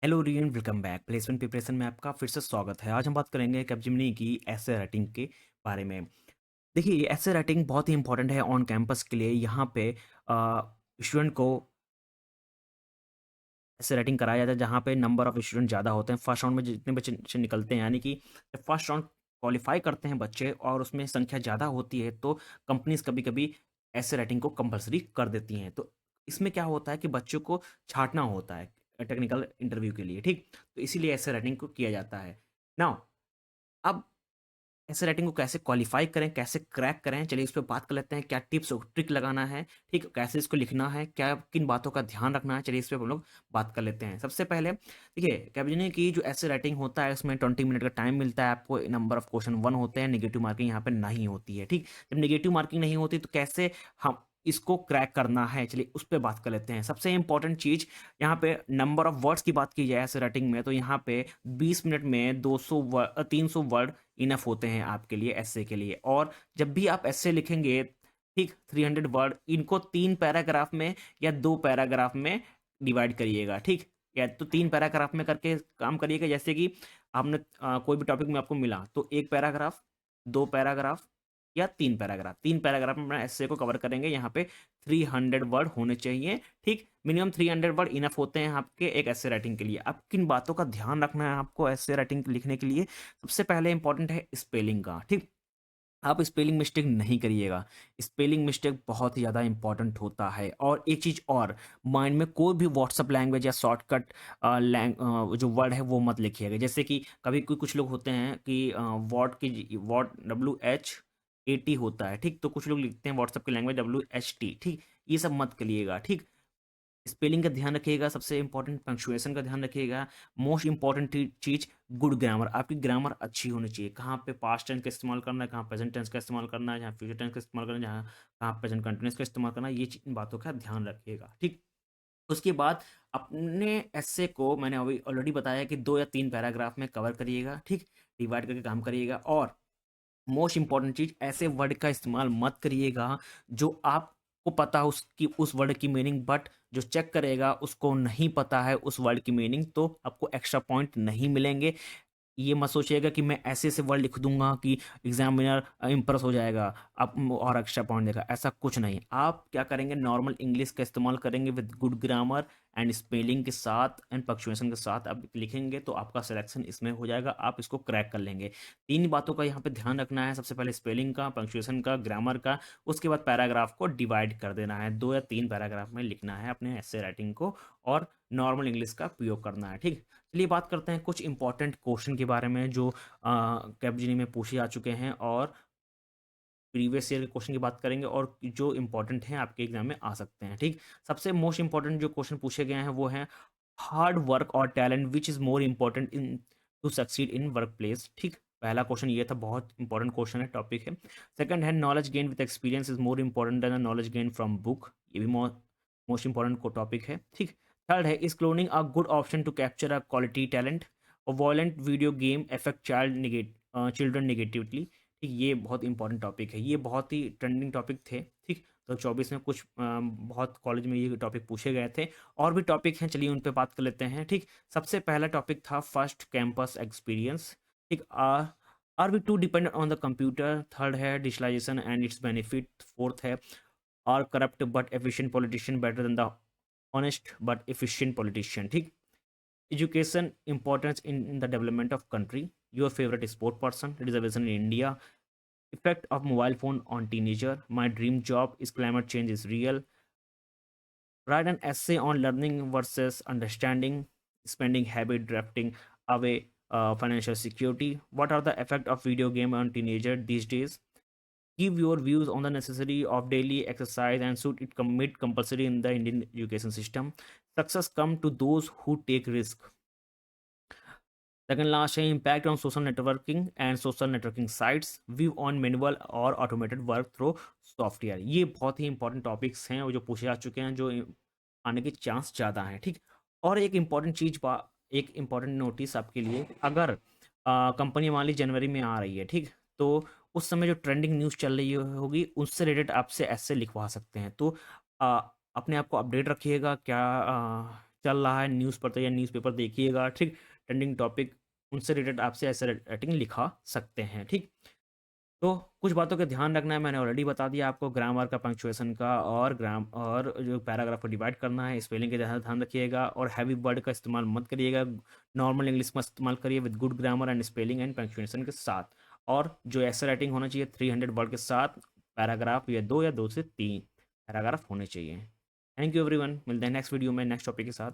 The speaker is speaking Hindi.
Hello rayon, welcome back. Placement preparation में आपका फिर से स्वागत है। आज हम बात करेंगे कैपजेमिनी की एसे राइटिंग के बारे में। देखिए, ये एसे राइटिंग बहुत ही इंपॉर्टेंट है ऑन कैंपस के लिए। यहाँ पे स्टूडेंट को ऐसे राइटिंग कराया जाता है जहाँ पे नंबर ऑफ स्टूडेंट ज़्यादा होते हैं। फर्स्ट राउंड में जितने बच्चे निकलते हैं, यानी कि फर्स्ट राउंड क्वालिफाई करते हैं बच्चे और उसमें संख्या ज़्यादा होती है, तो कंपनीज कभी कभी ऐसे राइटिंग को कंपलसरी कर देती हैं। तो इसमें क्या होता है कि बच्चों को छांटना होता है टेक्निकल इंटरव्यू के लिए, ठीक। तो इसीलिए ऐसे राइटिंग को किया जाता है। नाउ, अब ऐसे राइटिंग को कैसे क्वालिफ़ाई करें, कैसे क्रैक करें, चलिए इस पे बात कर लेते हैं। क्या टिप्स और ट्रिक लगाना है, ठीक? कैसे इसको लिखना है, क्या किन बातों का ध्यान रखना है, चलिए इस पे हम लोग बात कर लेते हैं। सबसे पहले देखिए, कैपजेमिनी की जो ऐसे राइटिंग होता है उसमें 20 मिनट का टाइम मिलता है आपको। नंबर ऑफ क्वेश्चन 1 होते हैं, नेगेटिव मार्किंग यहाँ पे नहीं होती है, ठीक? जब नेगेटिव मार्किंग नहीं होती तो कैसे हम इसको क्रैक करना है, चलिए उस पे बात कर लेते हैं। सबसे इम्पोर्टेंट चीज़ यहाँ पे नंबर ऑफ वर्ड्स की बात की जाए ऐसे राइटिंग में, तो यहाँ पे 20 मिनट में 300 वर्ड इनफ होते हैं आपके लिए एस्से के लिए। और जब भी आप एस्से लिखेंगे, ठीक, 300 वर्ड, इनको 3 पैराग्राफ में या 2 पैराग्राफ में डिवाइड करिएगा, ठीक। या तो 3 पैराग्राफ में करके काम करिएगा, जैसे कि आपने कोई भी टॉपिक में आपको मिला तो 1 पैराग्राफ, 2 पैराग्राफ या 3 पैराग्राफ। 3 पैराग्राफ में अपना एस्से को कवर करेंगे। यहाँ पे 300 वर्ड होने चाहिए, ठीक। मिनिमम 300 वर्ड इनफ होते हैं आपके एक एस्से राइटिंग के लिए। अब किन बातों का ध्यान रखना है आपको एस्से राइटिंग लिखने के लिए? सबसे पहले इंपॉर्टेंट है स्पेलिंग का, ठीक। आप स्पेलिंग मिस्टेक नहीं करिएगा। स्पेलिंग मिस्टेक बहुत ही ज़्यादा इंपॉर्टेंट होता है। और एक चीज़ और, माइंड में कोई भी व्हाट्सअप लैंग्वेज या शॉर्टकट जो वर्ड है वो मत लिखिएगा। जैसे कि कभी कोई कुछ लोग होते हैं कि वॉट WH80 होता है, ठीक। तो कुछ लोग लिखते हैं व्हाट्सअप की लैंग्वेज WHT, ठीक। ये सब मत करिएगा, ठीक। स्पेलिंग का ध्यान रखिएगा। सबसे इंपॉर्टेंट पंक्चुएशन का ध्यान रखिएगा। मोस्ट इंपॉर्टेंट चीज, गुड ग्रामर। आपकी ग्रामर अच्छी होनी चाहिए। कहाँ पे पास्ट टेंस का इस्तेमाल करना है, कहाँ प्रेजेंट टेंस का इस्तेमाल करना है, जहाँ फ्यूचर टेंस का इस्तेमाल करना है, जहाँ कहाँ प्रेजेंट कंटिन्यूस का इस्तेमाल करना है, ये इन बातों का ध्यान रखिएगा, ठीक। उसके बाद अपने एस्से को मैंने अभी ऑलरेडी बताया कि 2 या 3 पैराग्राफ में कवर करिएगा, ठीक। डिवाइड करके काम करिएगा। और मोस्ट इंपॉर्टेंट चीज, ऐसे वर्ड का इस्तेमाल मत करिएगा जो आपको पता हो उसकी उस वर्ड की मीनिंग, बट जो चेक करेगा उसको नहीं पता है उस वर्ड की मीनिंग, तो आपको एक्स्ट्रा पॉइंट नहीं मिलेंगे। ये मत सोचिएगा कि मैं ऐसे वर्ड लिख दूंगा कि एग्जामिनर इम्प्रेस हो जाएगा आप और एक्स्ट्रा पॉइंट देगा। ऐसा कुछ नहीं। आप क्या करेंगे, नॉर्मल इंग्लिश का इस्तेमाल करेंगे with good grammar and spelling के साथ एंड पंक्चुएशन के साथ आप लिखेंगे, तो आपका सिलेक्शन इसमें हो जाएगा। आप इसको क्रैक कर लेंगे। 3 बातों का यहाँ पे ध्यान रखना है। सबसे पहले स्पेलिंग का, पंक्चुएशन का, ग्रामर का। उसके बाद पैराग्राफ को डिवाइड कर देना है, 2 या 3 पैराग्राफ में लिखना है अपने ऐसे राइटिंग को। और नॉर्मल इंग्लिश का प्रयोग करना है, ठीक। चलिए बात करते हैं कुछ इंपॉर्टेंट क्वेश्चन के बारे में जो कैपजीनी में पूछे जा चुके हैं, और प्रीवियस ईयर के क्वेश्चन की बात करेंगे और जो इंपॉर्टेंट हैं आपके एग्जाम में आ सकते हैं, ठीक। सबसे मोस्ट इंपॉर्टेंट जो क्वेश्चन पूछे गए हैं वो हैं हार्ड वर्क और talent which is more important in to succeed in work place, ठीक। पहला क्वेश्चन ये था, बहुत इंपॉर्टेंट क्वेश्चन है, टॉपिक है। सेकंड है knowledge gain with experience is more important than knowledge gain from book. ये भी मोस्ट इंपॉर्टेंट को टॉपिक है, ठीक। थर्ड है, is cloning a good option to capture a quality talent और violent video game affect children negatively, ठीक। ये बहुत इंपॉर्टेंट टॉपिक है। ये बहुत ही ट्रेंडिंग टॉपिक थे, ठीक। तो 24 में कुछ बहुत कॉलेज में ये टॉपिक पूछे गए थे। और भी टॉपिक हैं, चलिए उन पे बात कर लेते हैं, ठीक। सबसे पहला टॉपिक था फर्स्ट कैंपस एक्सपीरियंस, ठीक। Are we too dependent on the computer. Third है digitalization and its benefit. Fourth है, are corrupt but efficient politician better than the honest but efficient politician, ठीक। Education importance in the development of country. Your favourite sport person, reservation in India, effect of mobile phone on teenager, my dream job is climate change is real, write an essay on learning versus understanding, spending habit drafting away financial security, what are the effect of video game on teenager these days, give your views on the necessity of daily exercise and should it commit compulsory in the Indian education system, success come to those who take risk. Second last है impact on social networking and social networking sites, view on manual और automated work through software। ये बहुत ही इंपॉर्टेंट टॉपिक्स हैं और जो पूछे जा चुके हैं, जो आने के चांस ज़्यादा हैं, ठीक। और एक इम्पॉर्टेंट चीज़, एक इम्पॉर्टेंट नोटिस आपके लिए, अगर कंपनी मान ली जनवरी में आ रही है, ठीक। तो उस समय जो ट्रेंडिंग न्यूज़ चल रही होगी उससे रिलेटेड आपसे ऐसे लिखवा सकते हैं। तो आ, अपने आप को अपडेट रखिएगा। क्या चल रहा है न्यूज़ पर, तो या न्यूज़पेपर देखिएगा, ठीक। ट्रेंडिंग टॉपिक उनसे रिलेटेड आपसे ऐसे राइटिंग लिखा सकते हैं, ठीक। तो कुछ बातों का ध्यान रखना है, मैंने ऑलरेडी बता दिया आपको, ग्रामर का, पंक्चुएशन का, और और जो पैराग्राफ को डिवाइड करना है, स्पेलिंग का ध्यान रखिएगा, और हैवी वर्ड का इस्तेमाल मत करिएगा, नॉर्मल इंग्लिश में इस्तेमाल करिए with good grammar and spelling and punctuation के साथ। और जो ऐसे राइटिंग होना चाहिए 300 वर्ड के साथ, पैराग्राफ या 2 से 3 पैराग्राफ होने चाहिए। थैंक यू एवरीवन, मिलते हैं नेक्स्ट वीडियो में नेक्स्ट टॉपिक के साथ।